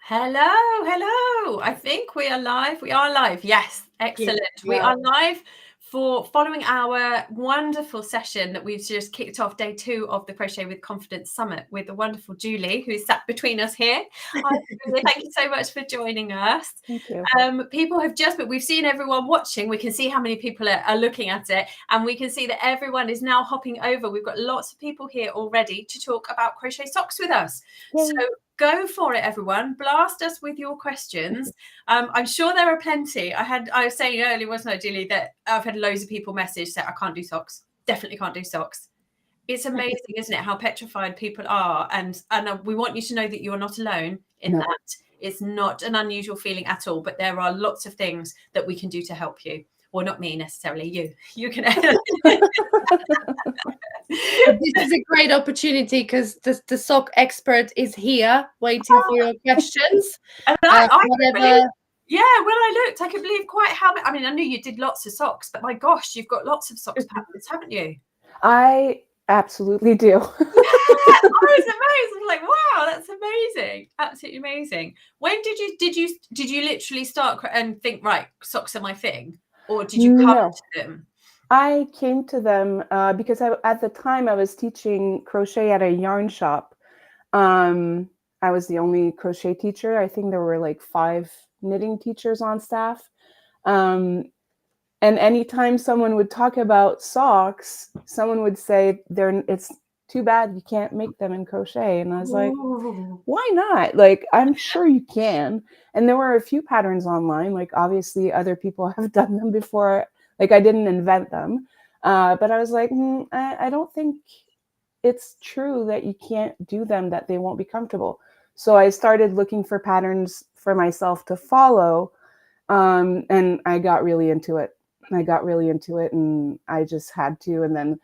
Hello. I think we are live. We are live. Yes, excellent. Yes, we are live for following our wonderful session that we've just kicked off, day 2 of the Crochet with Confidence Summit with the wonderful Julie, who's sat between us here. Hi, Julie. Thank you so much for joining us. Thank you. People have but we've seen everyone watching. We can see how many people are looking at it, and we can see that everyone is now hopping over. We've got lots of people here already to talk about crochet socks with us. Yay. So go for it, everyone. Blast us with your questions. I'm sure there are plenty. I was saying earlier, wasn't I, Julie, that I've had loads of people message say, I can't do socks. Definitely can't do socks. It's amazing, isn't it, how petrified people are. And we want you to know that you're not alone in that. It's not an unusual feeling at all, but there are lots of things that we can do to help you. Well, not me necessarily, you can. This is a great opportunity because the sock expert is here waiting for your questions. And whatever. When I looked, I could believe quite how many. I mean, I knew you did lots of socks, but my gosh, you've got lots of socks patterns, haven't you? I absolutely do. Yeah, I was amazed. I'm like, wow, that's amazing, absolutely amazing. When did you literally start and think, right, socks are my thing, or did you come to them? I came to them because at the time I was teaching crochet at a yarn shop. I was the only crochet teacher. I think there were like 5 knitting teachers on staff. And anytime someone would talk about socks, someone would say, it's too bad you can't make them in crochet. And I was like, why not? Like, I'm sure you can. And there were a few patterns online. Like, obviously, other people have done them before. Like, I didn't invent them. But I was like, I don't think it's true that you can't do them, that they won't be comfortable. So I started looking for patterns for myself to follow. And I got really into it. And I just had to. And then,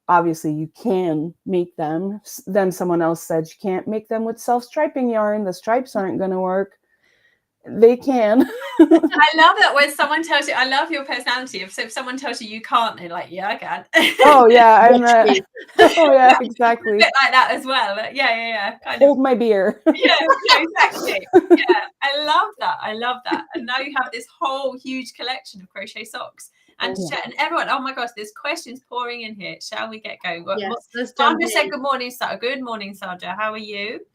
obviously you can make them. Then someone else said you can't make them with self-striping yarn. The stripes aren't going to work. They can. I love that when someone tells you, I love your personality. If someone tells you can, you're like, yeah, I can. Oh yeah, oh yeah, exactly. A bit like that as well. Yeah. Hold my beer. Yeah, exactly. Yeah, I love that. And now you have this whole huge collection of crochet socks. And everyone, oh my gosh, there's questions pouring in here. Shall we get going? Yes, Sandra said, good morning, Sandra. Good morning, Sandra. How are you?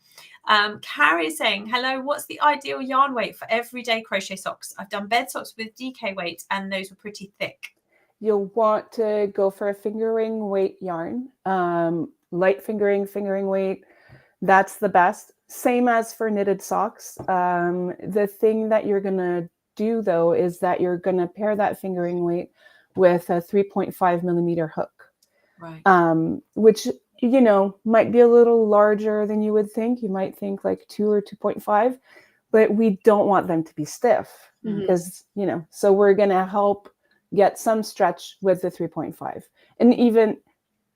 Carrie is saying, hello, what's the ideal yarn weight for everyday crochet socks? I've done bed socks with DK weight and those were pretty thick. You'll want to go for a fingering weight yarn, light fingering weight. That's the best. Same as for knitted socks. The thing that you're going to do though is that you're going to pair that fingering weight with a 3.5 millimeter hook, right? Which might be a little larger than you would think. You might think like 2 or 2.5, but we don't want them to be stiff because, so we're going to help get some stretch with the 3.5. And even,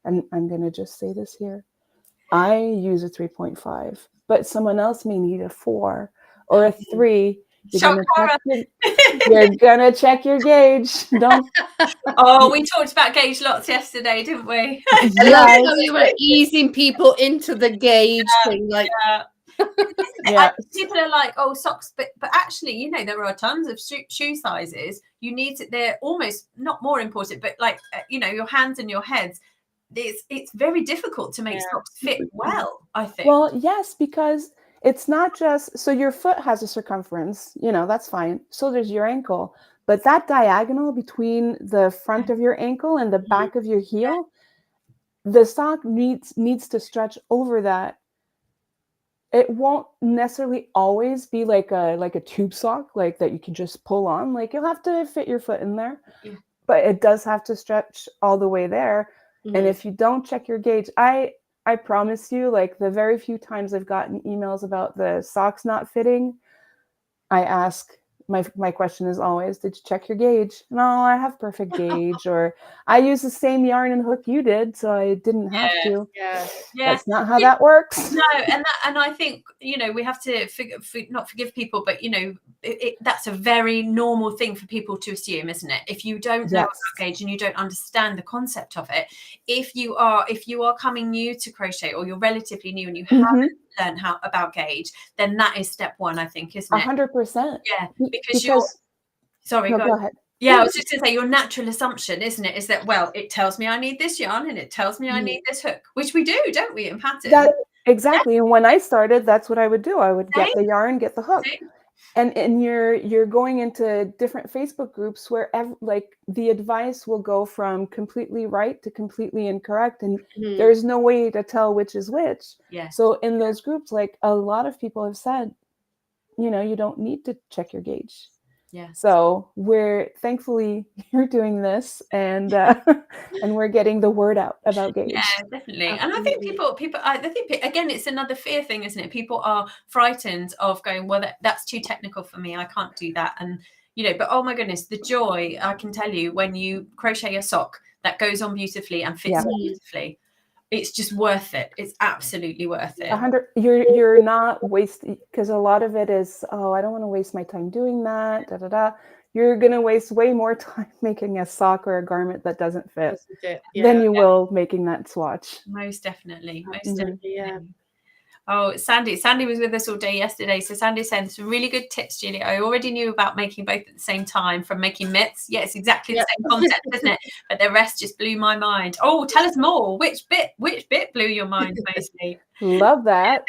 and I'm going to just say this here, I use a 3.5, but someone else may need a 4 or a 3. You're gonna check your gauge. Don't. Oh, we talked about gauge lots yesterday, didn't we? Yeah, we were easing people into the gauge thing. Like, people are like, oh, socks, but actually, there are tons of shoe sizes. You need to. They're almost not more important, but like your hands and your heads. It's very difficult to make socks fit well, I think. Well, yes, because it's not just, so your foot has a circumference, that's fine. So there's your ankle, but that diagonal between the front of your ankle and the back of your heel, the sock needs to stretch over that. It won't necessarily always be like a tube sock, like that you can just pull on. Like you'll have to fit your foot in there, but it does have to stretch all the way there. And if you don't check your gauge, I promise you, like the very few times I've gotten emails about the socks not fitting, I ask, my question is always, did you check your gauge? No, I have perfect gauge, or I use the same yarn and hook you did, so I didn't have to. Yeah. That's not how that works. No, and I think, we have to not forgive people, but, that's a very normal thing for people to assume, isn't it? If you don't know about gauge and you don't understand the concept of it, if you are coming new to crochet or you're relatively new and you haven't learned how about gauge, then that is step one, I think, isn't it? 100%. Yeah, because you're sorry, no, go go on. ahead. Yeah, I was just going to say, your natural assumption, isn't it, is that, well, it tells me I need this yarn and it tells me I need this hook, which we do, don't we, in patterns? That exactly. And when I started, that's what I would do. I would get the yarn, get the hook. And you're going into different Facebook groups where like the advice will go from completely right to completely incorrect, and there's no way to tell which is which. Yeah. So in those groups, like a lot of people have said, you know, you don't need to check your gauge. Yeah. So thankfully you're doing this, and and we're getting the word out about gauge. Yeah, definitely. And I think people, I think again, it's another fear thing, isn't it? People are frightened of going, well, that's too technical for me. I can't do that. And, you know, but oh my goodness, the joy, I can tell you, when you crochet a sock that goes on beautifully and fits beautifully, it's just worth it. It's absolutely worth it. 100. You're not wasting, because a lot of it is, oh, I don't want to waste my time doing that. Da da da. You're gonna waste way more time making a sock or a garment that doesn't fit than you will making that swatch. Most definitely. Most definitely. Yeah. Oh, Sandy was with us all day yesterday. So Sandy sent some really good tips, Julie. I already knew about making both at the same time, from making mitts. Yeah, it's exactly the same concept, isn't it? But the rest just blew my mind. Oh, tell us more. Which bit blew your mind mostly? Love that.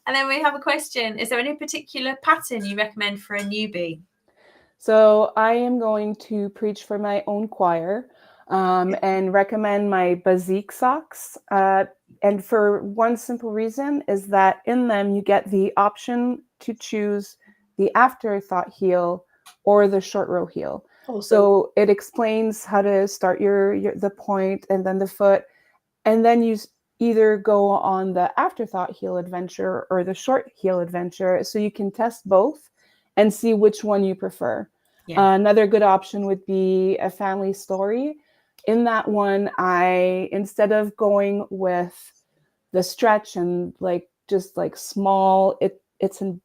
And then we have a question. Is there any particular pattern you recommend for a newbie? So I am going to preach for my own choir and recommend my Bazik socks. And for one simple reason is that in them you get the option to choose the afterthought heel or the short row heel. Awesome. So it explains how to start the point and then the foot, and then you either go on the afterthought heel adventure or the short heel adventure, so you can test both and see which one you prefer. Yeah. Another good option would be a family story. In that one, instead of going with the stretch and just small, it's in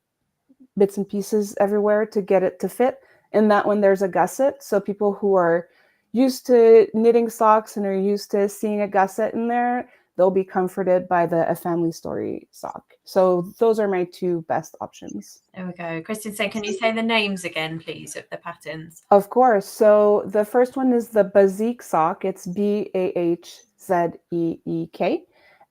bits and pieces everywhere to get it to fit. In that one, there's a gusset. So people who are used to knitting socks and are used to seeing a gusset in there, they'll be comforted by a family story sock. So those are my two best options. There we go. Kristen said, can you say the names again, please, of the patterns? Of course. So the first one is the Bazik sock. It's BAHZEEK.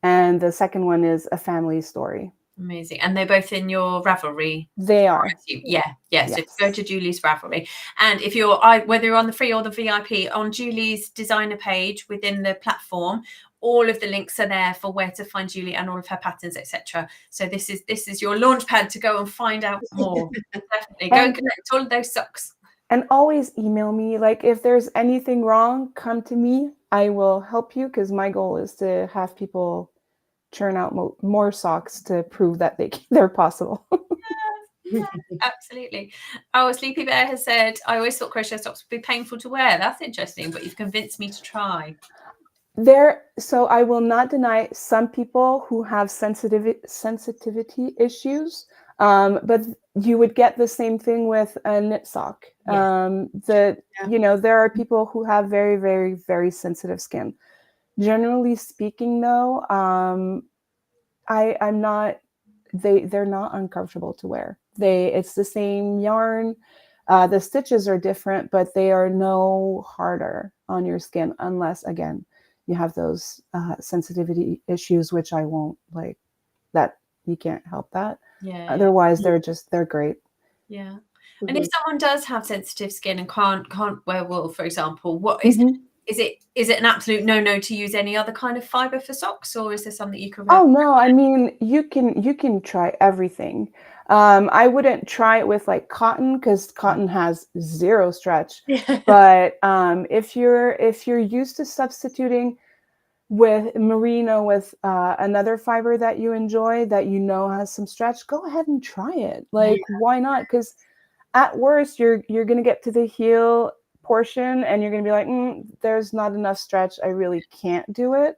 And the second one is a family story. Amazing. And they're both in your Ravelry? They are. Yeah. So go to Julie's Ravelry. And if you're, whether you're on the free or the VIP, on Julie's designer page within the platform, all of the links are there for where to find Julie and all of her patterns, etc. So this is your launch pad to go and find out more. Definitely go and collect all of those socks. And always email me. Like if there's anything wrong, come to me. I will help you, because my goal is to have people churn out more socks to prove that they're possible. Yeah, absolutely. Oh, Sleepy Bear has said, I always thought crochet socks would be painful to wear. That's interesting, but you've convinced me to try. So I will not deny some people who have sensitivity issues, but you would get the same thing with a knit sock. You know, there are people who have very, very, very sensitive skin. Generally speaking, though, I'm not. They're not uncomfortable to wear. It's the same yarn. The stitches are different, but they are no harder on your skin unless, again, you have those sensitivity issues, which I won't like. That you can't help that. Yeah. Otherwise, they're great. Yeah. And if someone does have sensitive skin and can't wear wool, for example, what is it an absolute no to use any other kind of fiber for socks, or is there something you can? Oh no, I mean you can try everything. I wouldn't try it with like cotton, because cotton has zero stretch. But if you're used to substituting with merino with another fiber that you enjoy, that you know has some stretch, go ahead and try it. Like why not? Because at worst you're gonna get to the heel portion and you're gonna be like, there's not enough stretch, I really can't do it.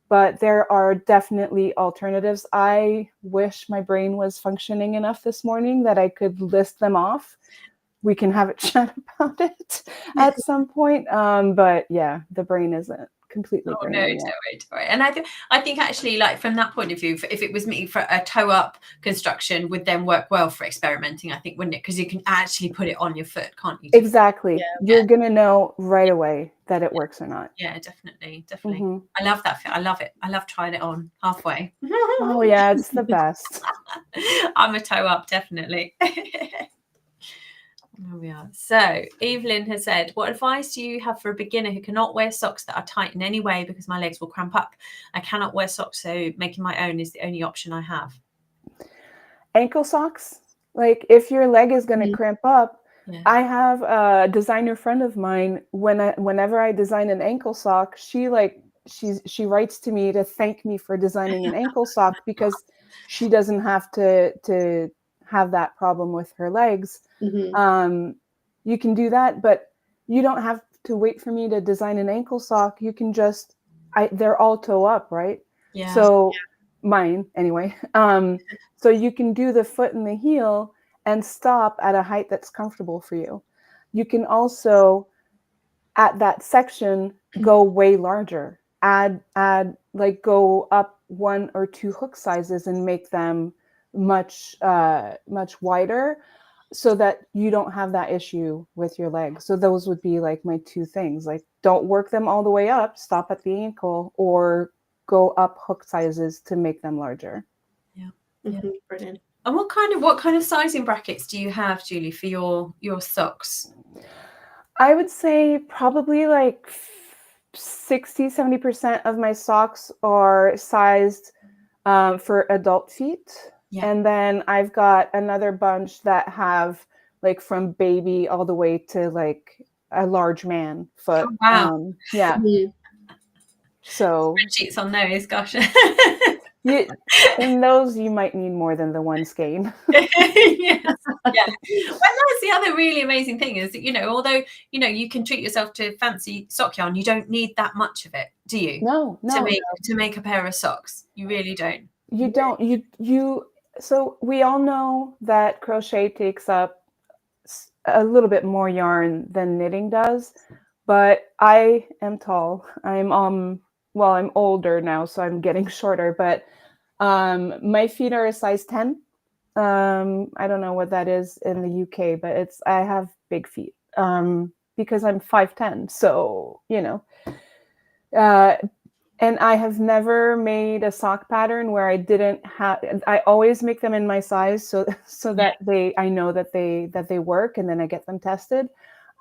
But there are definitely alternatives. I wish my brain was functioning enough this morning that I could list them off. We can have a chat about it at some point. But yeah, the brain isn't completely Oh great. no, don't worry. And I think actually, like from that point of view, if it was me, for a toe up construction would then work well for experimenting, I think, wouldn't it? Because you can actually put it on your foot, can't you? Exactly. You're gonna know right away that it works or not. Yeah, definitely. I love that fit. I love it. I love trying it on halfway. Oh yeah, it's the best. I'm a toe up, definitely. There we are. So Evelyn has said, what advice do you have for a beginner who cannot wear socks that are tight in any way because my legs will cramp up? I cannot wear socks, so making my own is the only option I have. Ankle socks. Like if your leg is going to cramp up, I have a designer friend of mine. Whenever I design an ankle sock, she writes to me to thank me for designing an ankle sock because she doesn't have to have that problem with her legs. You can do that, but you don't have to wait for me to design an ankle sock. You can just, they're all toe up, right? Yeah. So mine anyway. So you can do the foot and the heel and stop at a height that's comfortable for you. You can also, at that section, go way larger. Add like go up 1 or 2 hook sizes and make them much wider, so that you don't have that issue with your legs. So those would be like my 2 things. Like don't work them all the way up, stop at the ankle, or go up hook sizes to make them larger. Yeah. Brilliant. And what kind of sizing brackets do you have, Julie, for your socks? I would say probably like 60-70% of my socks are sized for adult feet. Yeah. And then I've got another bunch that have like from baby all the way to like a large man foot. Oh, wow. Yeah. So spreadsheets on those, gosh. In those, you might need more than the one skein. Yes. Yeah. Well, that's the other really amazing thing is that, although, you can treat yourself to fancy sock yarn, you don't need that much of it, do you? No. To make a pair of socks. You really don't. You don't. So we all know that crochet takes up a little bit more yarn than knitting does, but I am tall. I'm older now, so I'm getting shorter, but my feet are a size 10. I don't know what that is in the UK, but I have big feet because I'm 5'10". So, and I have never made a sock pattern where I didn't have, I always make them in my size so that I know that they work, and then I get them tested.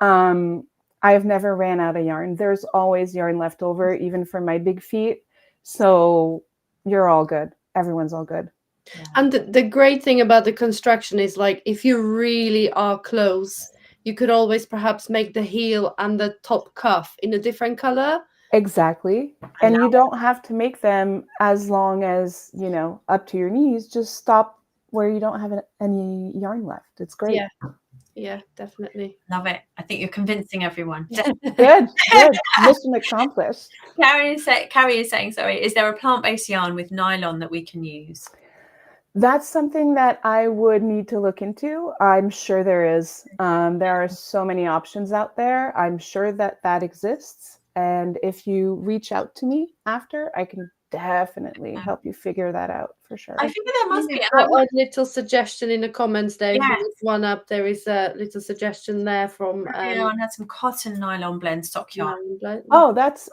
I have never ran out of yarn. There's always yarn left over, even for my big feet. So you're all good. Everyone's all good. Yeah. And the great thing about the construction is, like, if you really are close, you could always perhaps make the heel and the top cuff in a different color. Exactly. And you don't have to make them as long as, up to your knees. Just stop where you don't have any yarn left. It's great. Yeah, definitely. Love it. I think you're convincing everyone. Good. Mission accomplished. Carrie is saying, is there a plant-based yarn with nylon that we can use? That's something that I would need to look into. I'm sure there is. There are so many options out there. I'm sure that exists. And if you reach out to me after, I can definitely help you figure that out for sure. I think there must be a little suggestion in the comments there. Yes. One up, there is a little suggestion there from everyone had some cotton nylon blend sock yarn. Oh, that's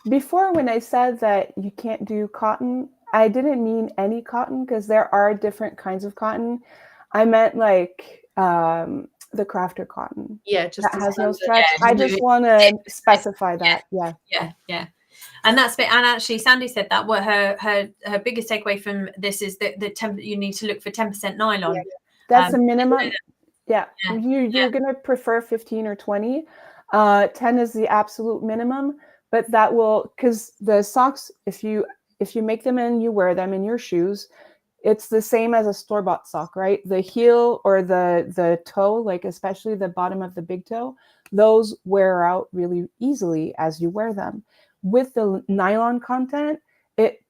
before, when I said that you can't do cotton, I didn't mean any cotton, because there are different kinds of cotton. I meant like the crafter cotton. Just that has no stretch. I just want to specify that. Yeah. And that's it. And actually, Sandy said that what her biggest takeaway from this is that you need to look for 10% nylon. Yeah. That's a minimum. You're gonna prefer 15 or 20. 10 is the absolute minimum, but that will, because the socks, if you make them and you wear them in your shoes, it's the same as a store-bought sock, right? The heel or the toe, like especially the bottom of the big toe, those wear out really easily as you wear them. With the nylon content, it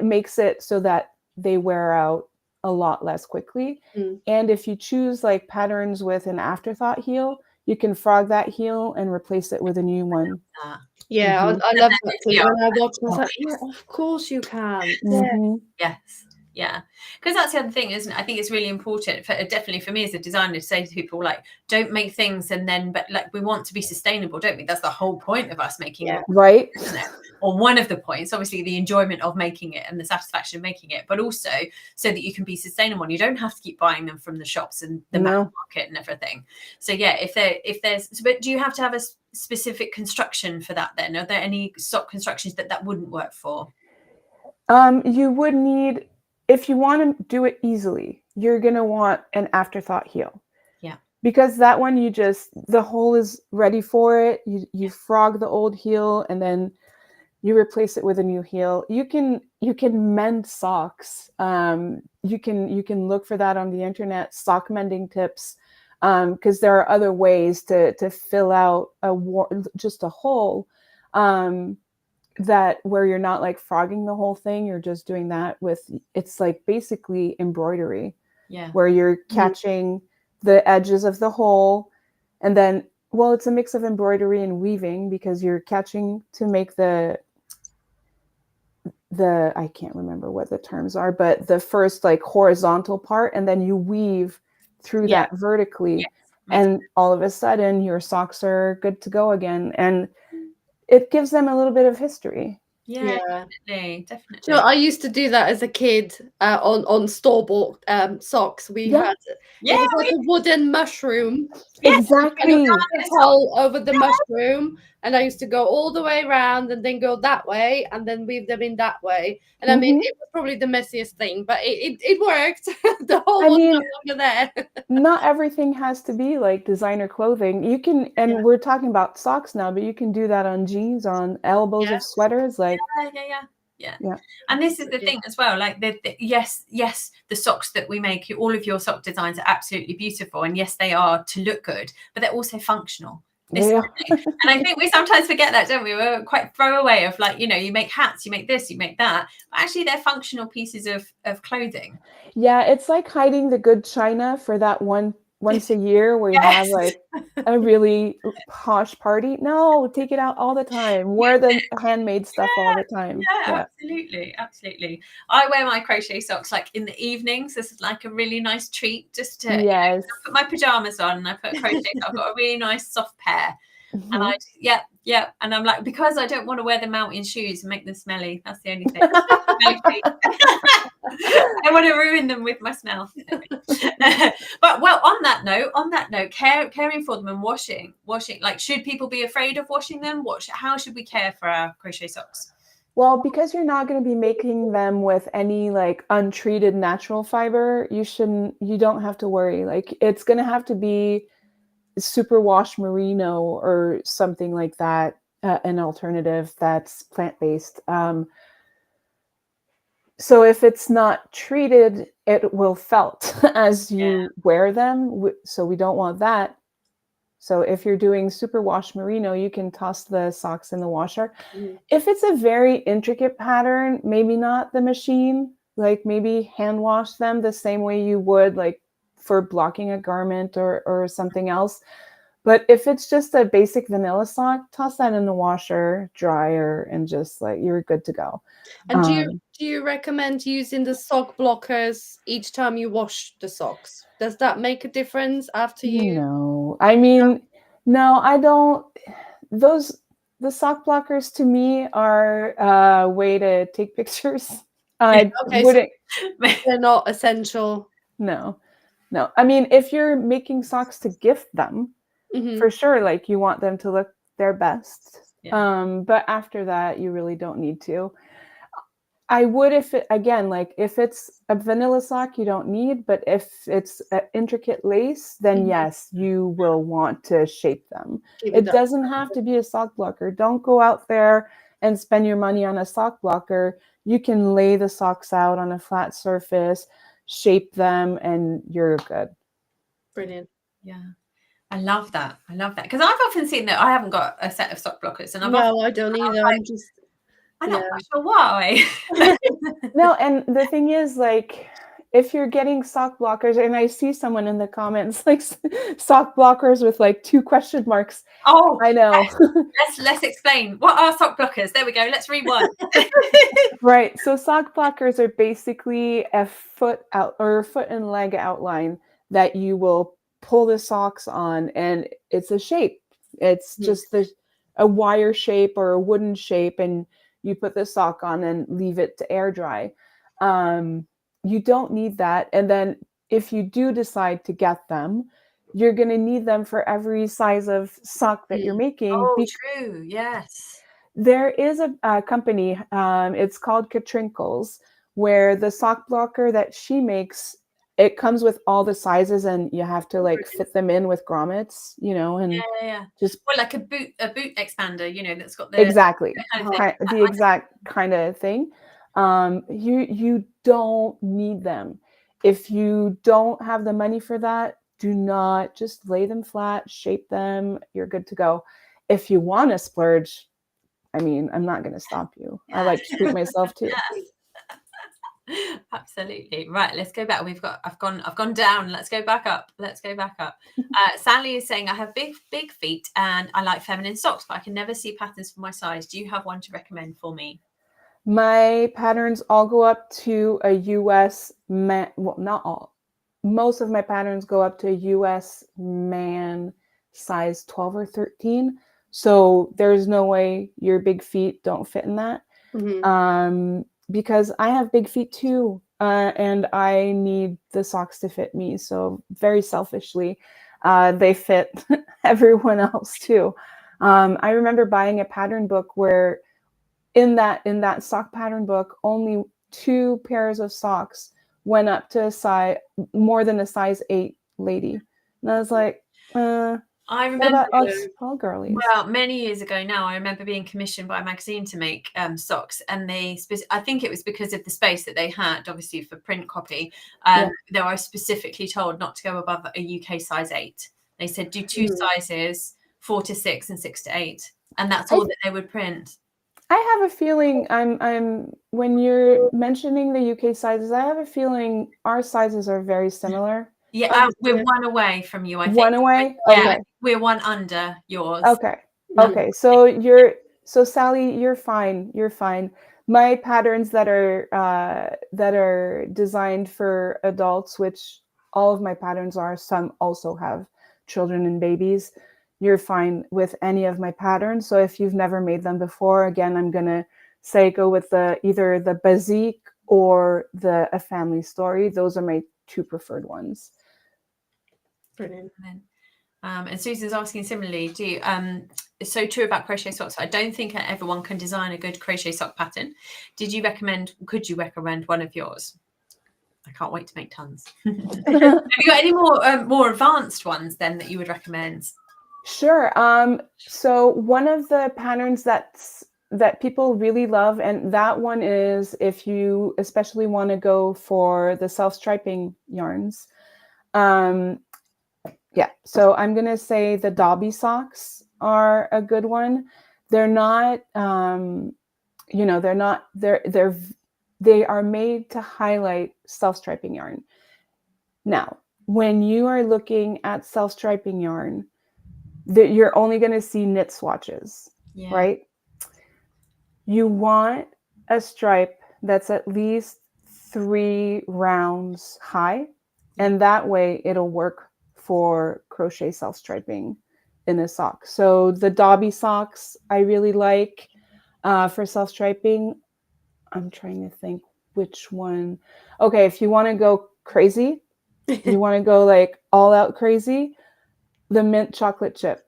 makes it so that they wear out a lot less quickly. And if you choose like patterns with an afterthought heel, you can frog that heel and replace it with a new one. Yeah, Mhm. I love that too. Yeah. When I watch, I was like, yeah, of course you can. Yeah. Mhm. Yes. Yeah, because that's the other thing, isn't it? I think it's really important, definitely for me as a designer, to say to people, like, don't make things and then, but like, we want to be sustainable, don't we? That's the whole point of us making Yeah. it, Right. isn't it? Or one of the points, obviously, the enjoyment of making it and the satisfaction of making it, but also so that you can be sustainable and you don't have to keep buying them from the shops and the market and everything. So yeah, if there's, but do you have to have a specific construction for that then? Are there any sock constructions that wouldn't work for? You would need, if you want to do it easily, you're going to want an afterthought heel. Yeah. Because that one, the hole is ready for it. You frog the old heel and then you replace it with a new heel. You can mend socks. You can look for that on the internet, sock mending tips, because there are other ways to fill out just a hole, that where you're not like frogging the whole thing. You're just doing that with, it's like basically embroidery. Yeah. Where you're catching the edges of the hole, and then, well, it's a mix of embroidery and weaving, because you're catching to make the I can't remember what the terms are, but the first like horizontal part, and then you weave through that vertically. Yes. And all of a sudden your socks are good to go again. And it gives them a little bit of history. Yeah, definitely. So I used to do that as a kid on store-bought socks. We had it was like a wooden mushroom. Exactly. And a hole over the mushroom, and I used to go all the way around and then go that way and then weave them in that way. And I mean, it was probably the messiest thing, but it worked. The hole was no longer there. Not everything has to be like designer clothing. You can, and we're talking about socks now, but you can do that on jeans, on elbows of sweaters, like yeah. And this is the thing as well, like yes, the socks that we make, all of your sock designs are absolutely beautiful, and yes, they are to look good, but they're also functional. And I think we sometimes forget that, don't we? We're quite throwaway of, like, you know, you make hats, you make this, you make that, but actually they're functional pieces of clothing. Yeah, it's like hiding the good china for that once a year where you have like a really posh party. No, take it out all the time. Wear the handmade stuff all the time. Yeah, absolutely. I wear my crochet socks like in the evenings. This is like a really nice treat, just to I put my pajamas on and I put crochet. I've got a really nice soft pair. And I and I'm like, because I don't want to wear them out in shoes and make them smelly. That's the only thing. I want to ruin them with my smell. But well, on that note, caring for them and washing, like, should people be afraid of washing them? How should we care for our crochet socks? Well, because you're not going to be making them with any like untreated natural fiber, you don't have to worry. Like, it's going to have to be superwash merino or something like that, an alternative that's plant-based. So if it's not treated, it will felt as you wear them. So we don't want that. So if you're doing superwash merino, you can toss the socks in the washer. If it's a very intricate pattern, maybe not the machine, like maybe hand wash them the same way you would like for blocking a garment or something else. But if it's just a basic vanilla sock, toss that in the washer, dryer, and just like, you're good to go. And do you recommend using the sock blockers each time you wash the socks? Does that make a difference after you? No, I mean, no, I don't. The sock blockers to me are a way to take pictures. I wouldn't. So they're not essential. No. I mean, if you're making socks to gift them, for sure, like, you want them to look their best. But after that, you really don't need to. I would if it's a vanilla sock, you don't need, but if it's an intricate lace, then yes, you will want to shape them. It doesn't have to be a sock blocker. Don't go out there and spend your money on a sock blocker. You can lay the socks out on a flat surface, shape them, and you're good. Brilliant. Yeah. I love that. Because I've often seen that I haven't got a set of sock blockers, and I don't either. I'm not quite sure why. No, and the thing is, like, if you're getting sock blockers, and I see someone in the comments like sock blockers with like 2 question marks. Oh, I know. let's explain. What are sock blockers? There we go. Let's rewind. Right. So sock blockers are basically a foot out or a foot and leg outline that you will pull the socks on, and it's a shape. It's just a wire shape or a wooden shape, and you put the sock on and leave it to air dry. You don't need that. And then if you do decide to get them, you're going to need them for every size of sock that you're making. Oh, true. Yes. There is a company, it's called Katrinkles, where the sock blocker that she makes, it comes with all the sizes, and you have to like fit them in with grommets, you know, and just like a boot expander, you know, that's got the exactly the exact kind of thing. You don't need them. If you don't have the money for that, do not, just lay them flat, shape them, you're good to go. If you want to splurge, I mean, I'm not going to stop you. I like to treat myself too. Absolutely. Right, let's go back. I've gone down. Let's go back up. Sally is saying, I have big feet and I like feminine socks, but I can never see patterns for my size. Do you have one to recommend for me? My patterns all go up to a US man. Well, not all. Most of my patterns go up to a US man size 12 or 13. So there's no way your big feet don't fit in that. Because I have big feet too, and I need the socks to fit me. So very selfishly, they fit everyone else too. I remember buying a pattern book where in that sock pattern book, only 2 pairs of socks went up to a size more than a size 8 lady. And I was like, I remember us tall girlies. Well, many years ago now, I remember being commissioned by a magazine to make socks, and I think it was because of the space that they had, obviously for print copy. They were specifically told not to go above a UK size 8. They said do 2 sizes, 4 to 6 and 6 to 8, and that's all that they would print. I have a feeling I'm when you're mentioning the UK sizes, I have a feeling our sizes are very similar. Yeah, we're one away from you, I think. One away? Yeah, we're one under yours. Okay. Okay. So Sally, you're fine. You're fine. My patterns that are designed for adults, which all of my patterns are, some also have children and babies. You're fine with any of my patterns. So if you've never made them before, again, I'm gonna say go with either the Bazik or A Family Story. Those are my 2 preferred ones. Brilliant. And Susan's asking similarly, it's so true about crochet socks. I don't think everyone can design a good crochet sock pattern. Could you recommend one of yours? I can't wait to make tons. Have you got any more advanced ones then that you would recommend? Sure. So one of the patterns that people really love, and that one is if you especially want to go for the self-striping yarns. Yeah, so I'm going to say the Dobby socks are a good one. They're not, they are made to highlight self-striping yarn. Now, when you are looking at self-striping yarn, you're only going to see knit swatches, right? You want a stripe that's at least 3 rounds high, and that way it'll work for crochet self-striping in a sock. So the Dobby socks I really like for self-striping. I'm trying to think which one. Okay, if you want to go crazy, you want to go like all out crazy, the mint chocolate chip.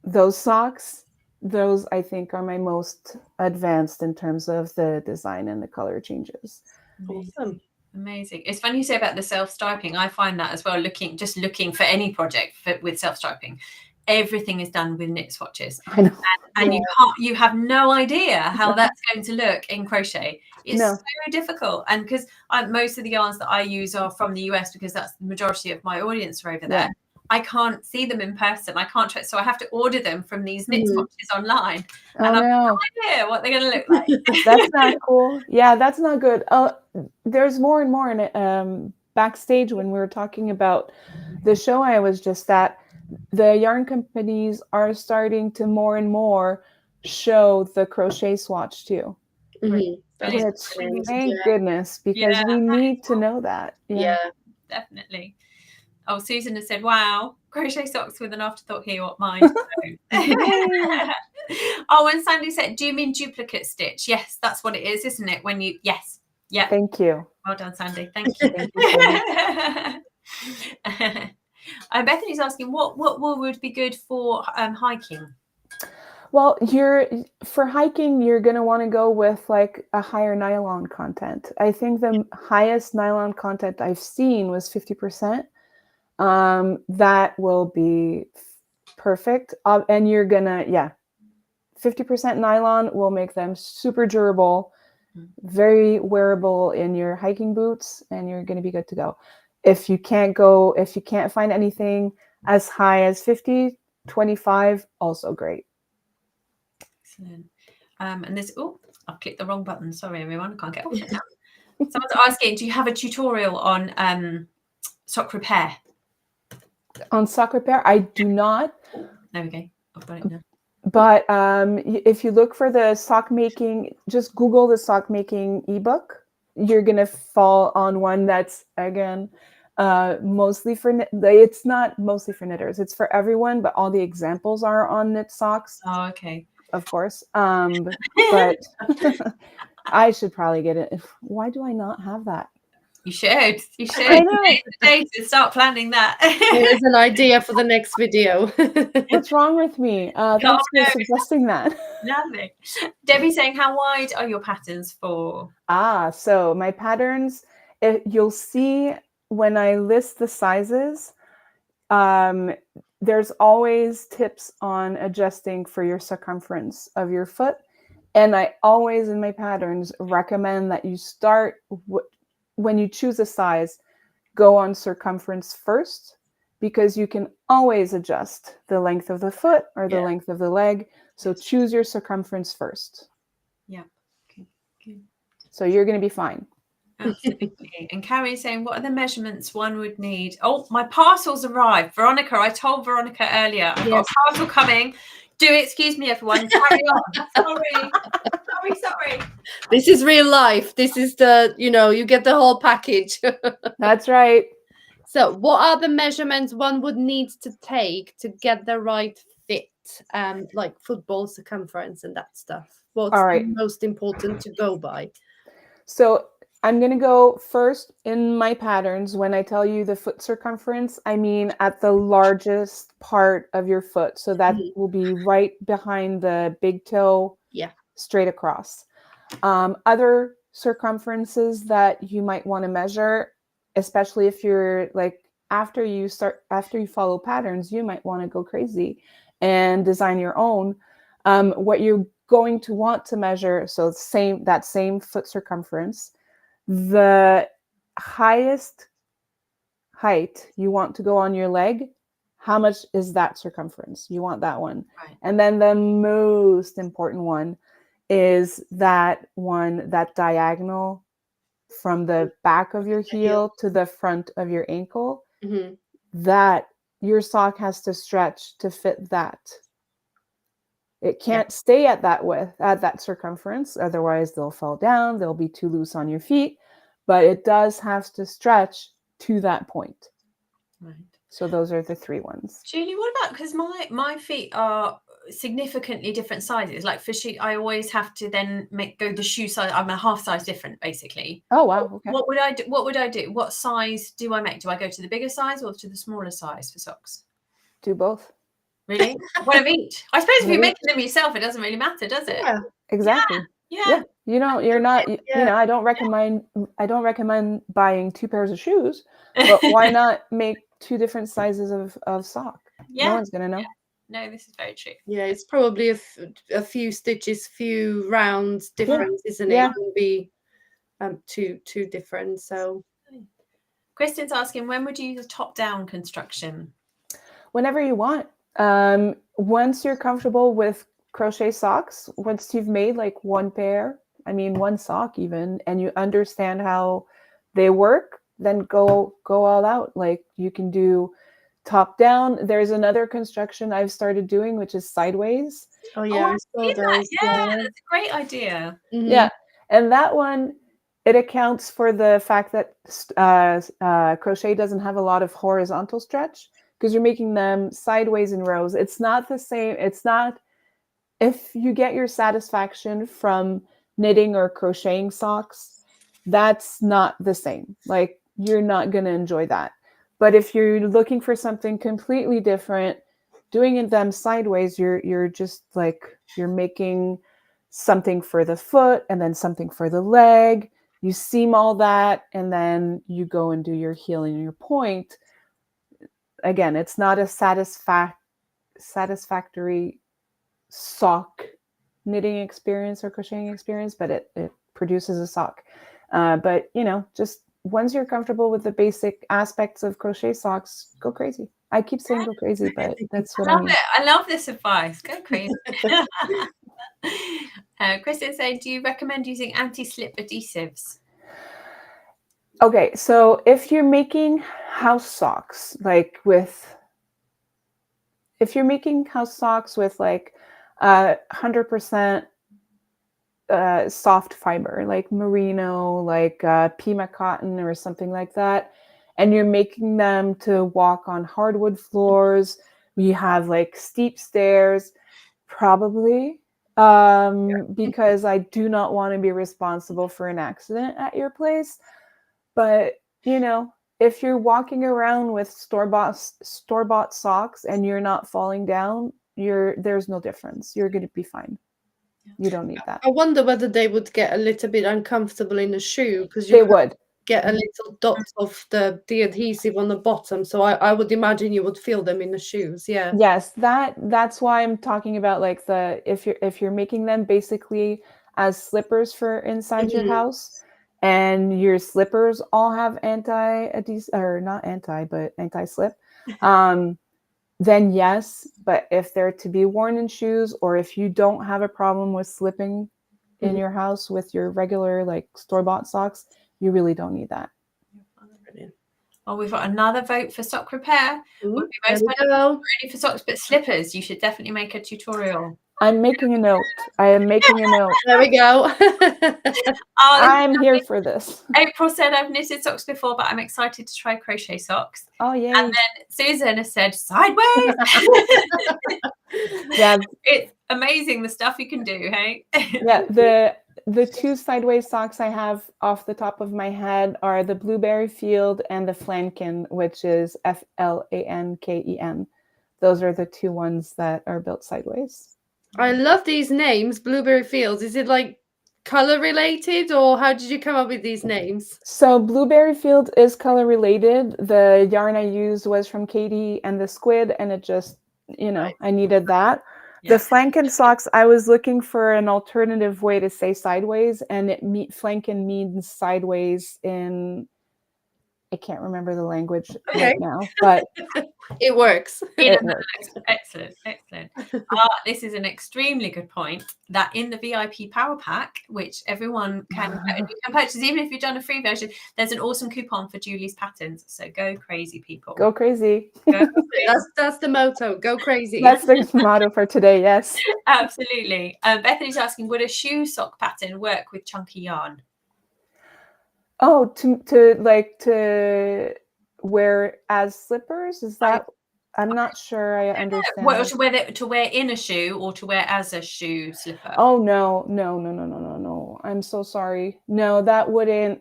Those socks, those I think are my most advanced in terms of the design and the color changes. Awesome. Amazing. It's funny you say about the self-striping. I find that as well, looking for any project with self-striping, everything is done with knit swatches. I know. And you have no idea how that's going to look in crochet. It's so difficult. And because most of the yarns that I use are from the US, because that's the majority of my audience are over there. I can't see them in person. I can't try, so I have to order them from these knit swatches online. Oh, And I've no. no idea what they're going to look like. That's not cool. Yeah, that's not good. There's more and more in backstage when we were talking about the show I was just at. The yarn companies are starting to more and more show the crochet swatch too. Mhm. Which, thank goodness, because we need to know that. Yeah, definitely. Oh, Susan has said, wow, crochet socks with an afterthought here, what mine. Oh, and Sandy said, do you mean duplicate stitch? Yes, that's what it is, isn't it? When you, yes. Yeah. Thank you. Well done, Sandy. Thank you. Thank you so much. Bethany's asking, what wool would be good for hiking? Well, for hiking, you're going to want to go with like a higher nylon content. I think the highest nylon content I've seen was 50%. That will be perfect. And you're going to, 50% nylon will make them super durable, very wearable in your hiking boots, and you're going to be good to go. If you can't find anything as high as 50, 25, also great. Excellent. And this, I've clicked the wrong button. Sorry, everyone. I can't get off it now. Someone's asking, do you have a tutorial on sock repair? On sock repair, I do not. There we go. I've got it now. But if you look for the sock making, just Google the sock making ebook. You're going to fall on one that's, again, mostly for it's not mostly for knitters. It's for everyone, but all the examples are on knit socks. Oh, okay. Of course. But I should probably get it. Why do I not have that? You should. You should. I know. Today to start planning that. Here's an idea for the next video. What's wrong with me? Thanks for suggesting that. Lovely. Debbie saying, how wide are your patterns for? So my patterns, you'll see when I list the sizes, there's always tips on adjusting for your circumference of your foot. And I always, in my patterns, recommend that you start, when you choose a size, go on circumference first, because you can always adjust the length of the foot or the length of the leg. So choose your circumference first. Yeah. Okay. Good. So you're going to be fine. Absolutely. And Carrie's saying, what are the measurements one would need? Oh, my parcel's arrived. Veronica, I told Veronica earlier, I've got a parcel coming. Do excuse me, everyone. Carry on. Sorry. This is real life. This is you get the whole package. That's right. So what are the measurements one would need to take to get the right fit, like football circumference and that stuff? What's the most important to go by? So I'm going to go first in my patterns. When I tell you the foot circumference, I mean at the largest part of your foot. So that will be right behind the big toe, straight across. Other circumferences that you might want to measure, especially if you're like, after you follow patterns, you might want to go crazy and design your own. What you're going to want to measure, so that same foot circumference, the highest height you want to go on your leg, how much is that circumference? You want that one. Right. And then the most important one is that diagonal from the back of your heel to the front of your ankle. Mm-hmm. That your sock has to stretch to fit that. It can't stay at that width, at that circumference. Otherwise, they'll fall down. They'll be too loose on your feet. But it does have to stretch to that point. Right. So those are the three ones. Julie, what about, because my feet are significantly different sizes. Like for shoe, I always have to then go the shoe size. I'm a half size different, basically. Oh wow. Okay. What would I do? What size do I make? Do I go to the bigger size or to the smaller size for socks? Do both. Really? One of each. I suppose if you're making them yourself, it doesn't really matter, does it? Yeah. Exactly. Yeah. You're not. I don't recommend buying two pairs of shoes, but why not make two different sizes of sock? Yeah. No one's gonna know. No, this is very true. Yeah, it's probably a few stitches, few rounds difference, isn't it? Yeah. It will be two different. So Kristen's asking, when would you use a top-down construction? Whenever you want. Once you're comfortable with crochet socks, once you've made like one pair, I mean one sock even, and you understand how they work, then go all out. Like you can do top down. There's another construction I've started doing, which is sideways. Oh yeah, I saw those. Yeah, that's a great idea. Mhm. Yeah, and that one, it accounts for the fact that crochet doesn't have a lot of horizontal stretch because you're making them sideways in rows. It's not the same. It's not, if you get your satisfaction from knitting or crocheting socks, that's not the same. Like you're not going to enjoy that. But if you're looking for something completely different, doing them sideways, you're just like, you're making something for the foot and then something for the leg. You seam all that, and then you go and do your heel and your point. Again, it's not a satisfactory sock knitting experience or crocheting experience, but it produces a sock. But just once you're comfortable with the basic aspects of crochet socks, go crazy. I keep saying go crazy, but that's what I mean. I love this advice. Go crazy. Kristen saying, do you recommend using anti-slip adhesives? Okay, so if you're making house socks, if you're making house socks with like 100% soft fiber, like merino, like Pima cotton or something like that, and you're making them to walk on hardwood floors, we have like steep stairs, probably, because I do not want to be responsible for an accident at your place. But if you're walking around with store-bought socks and you're not falling down, there's no difference. You're going to be fine. You don't need that. I wonder whether they would get a little bit uncomfortable in a shoe because They would get a little dot of the adhesive on the bottom. So I would imagine you would feel them in the shoes. Yeah. Yes, that's why I'm talking about like if you're making them basically as slippers for inside your house, and your slippers all have anti-adhesive, or not anti, but anti-slip, then yes. But if they're to be worn in shoes, or if you don't have a problem with slipping in your house with your regular like store-bought socks, you really don't need that. Oh, we've got another vote for sock repair. Would be most ready for socks, but slippers. You should definitely make a tutorial. I'm making a note. I am making a note. There we go. I'm here for this. April said, I've knitted socks before, but I'm excited to try crochet socks. Oh, yeah. And then Susan has said, sideways. Yeah. It's amazing the stuff you can do, hey? Yeah, the two sideways socks I have off the top of my head are the Blueberry Field and the Flanken, which is Flanken. Those are the two ones that are built sideways. I love these names, Blueberry Fields. Is it like color related, or how did you come up with these names? So Blueberry Field is color related. The yarn I used was from Katie and the Squid, and it just, I needed that. Yeah. The Flanken socks, I was looking for an alternative way to say sideways, and Flanken means sideways in, I can't remember the language right now, but it works. It works. Excellent. This is an extremely good point, that in the VIP Power Pack, which everyone can purchase, even if you've done a free version, there's an awesome coupon for Julie's patterns. So go crazy, people. Go crazy. That's the motto. Go crazy. That's the motto for today. Yes. Absolutely. Bethany's asking, would a shoe sock pattern work with chunky yarn? Oh, to wear as slippers? Is that? I'm not sure I understand. Well, to wear in a shoe, or to wear as a shoe slipper? Oh no. I'm so sorry. No, that wouldn't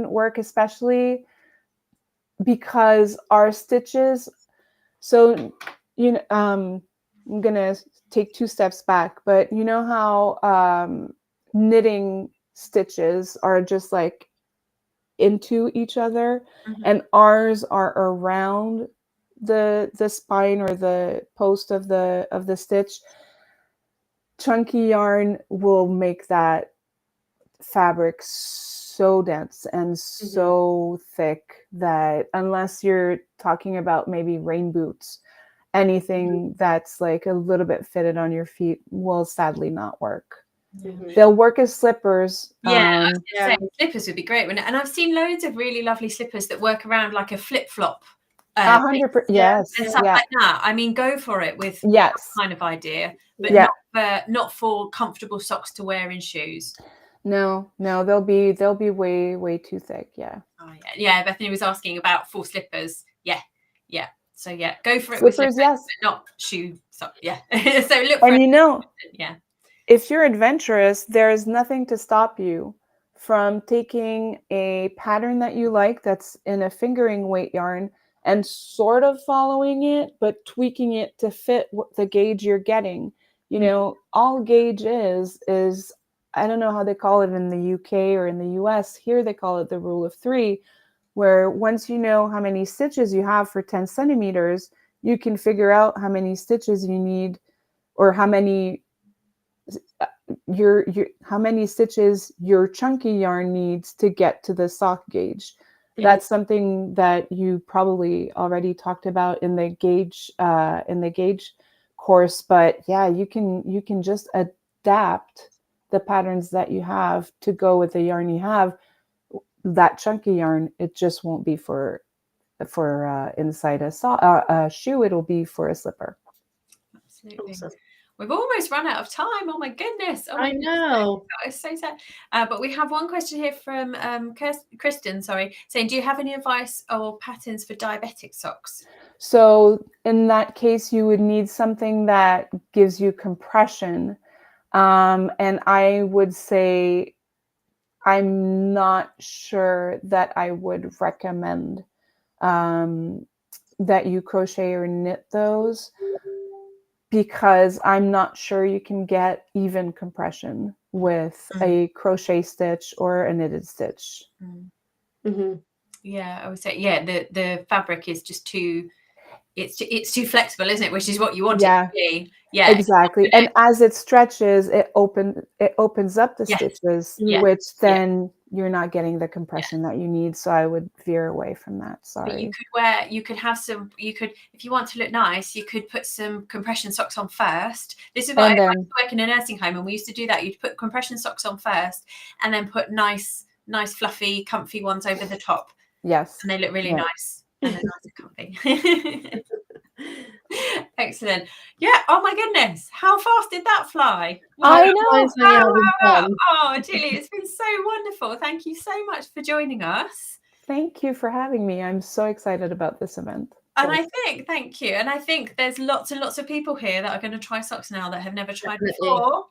work, especially because our stitches. So I'm gonna take 2 steps back, but you know how knitting stitches are just like into each other, and ours are around the spine or the post of the stitch. Chunky yarn will make that fabric so dense and so thick that unless you're talking about maybe rain boots, anything that's like a little bit fitted on your feet will sadly not work. They'll work as slippers. Yeah, I was gonna say, slippers would be great, wouldn't it? And I've seen loads of really lovely slippers that work around like a flip-flop. 100%, yes, and stuff like that. I mean, go for it with yes, that kind of idea, but not for comfortable socks to wear in shoes. No, they'll be way too thick. Yeah. Oh, yeah. Bethany was asking about full slippers. Yeah. So yeah, go for it Slippers, with slippers, yes, but not shoe socks. Yeah. So look for it. If you're adventurous, there's nothing to stop you from taking a pattern that you like that's in a fingering weight yarn and sort of following it, but tweaking it to fit the gauge you're getting. You know, all gauge is, I don't know how they call it in the UK or in the US. Here they call it the rule of 3, where once you know how many stitches you have for 10 centimeters, you can figure out how many stitches you need, or how many stitches your chunky yarn needs to get to the sock gauge. That's something that you probably already talked about in the gauge course, but yeah, you can just adapt the patterns that you have to go with the yarn you have. That chunky yarn, it just won't be for inside a shoe. It'll be for a slipper. Absolutely. Awesome. We've almost run out of time. Oh my goodness. I know. It's so sad. But we have one question here from Kristen, saying, do you have any advice or patterns for diabetic socks? So in that case, you would need something that gives you compression. And I would say, I'm not sure that I would recommend that you crochet or knit those, because I'm not sure you can get even compression with a crochet stitch or a knitted stitch. Yeah, I would say, the fabric is just too, it's too flexible, isn't it? Which is what you want it to be. Yeah, exactly. And as it stretches, it opens up the stitches, which then you're not getting the compression that you need. So I would veer away from that. Sorry. But you could if you want to look nice, you could put some compression socks on first. This is what I used to work in a nursing home, and we used to do that. You'd put compression socks on first, and then put nice, fluffy, comfy ones over the top. Yes. And they look really nice. And they're nice and comfy. Excellent. Yeah. Oh my goodness. How fast did that fly? I know. Oh, Julie, it's been so wonderful. Thank you so much for joining us. Thank you for having me. I'm so excited about this event. And thank you. And I think there's lots and lots of people here that are going to try socks now that have never tried before.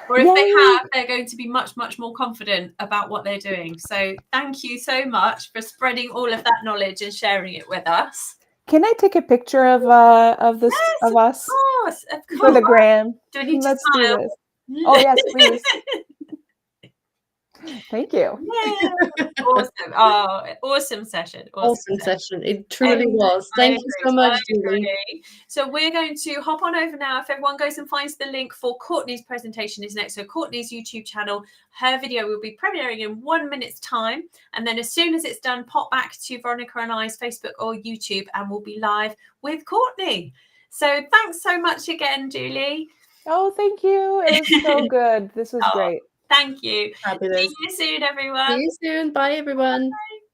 Or if they have, they're going to be much, much more confident about what they're doing. So thank you so much for spreading all of that knowledge and sharing it with us. Can I take a picture of us? Of course. For the gram. Do I need Let's to smile? do this. Oh yes, please. Thank you. Yeah. Awesome. Oh, awesome session. Awesome session. It truly was. Thank you so much, Julie. So we're going to hop on over now. If everyone goes and finds the link for Courtney's presentation is next. So Courtney's YouTube channel, her video will be premiering in 1 minute's time. And then as soon as it's done, pop back to Veronika and I's Facebook or YouTube and we'll be live with Courtney. So thanks so much again, Julie. Oh, thank you. It was so good. This was great. Thank you. Fabulous. See you soon, everyone. See you soon. Bye, everyone. Bye.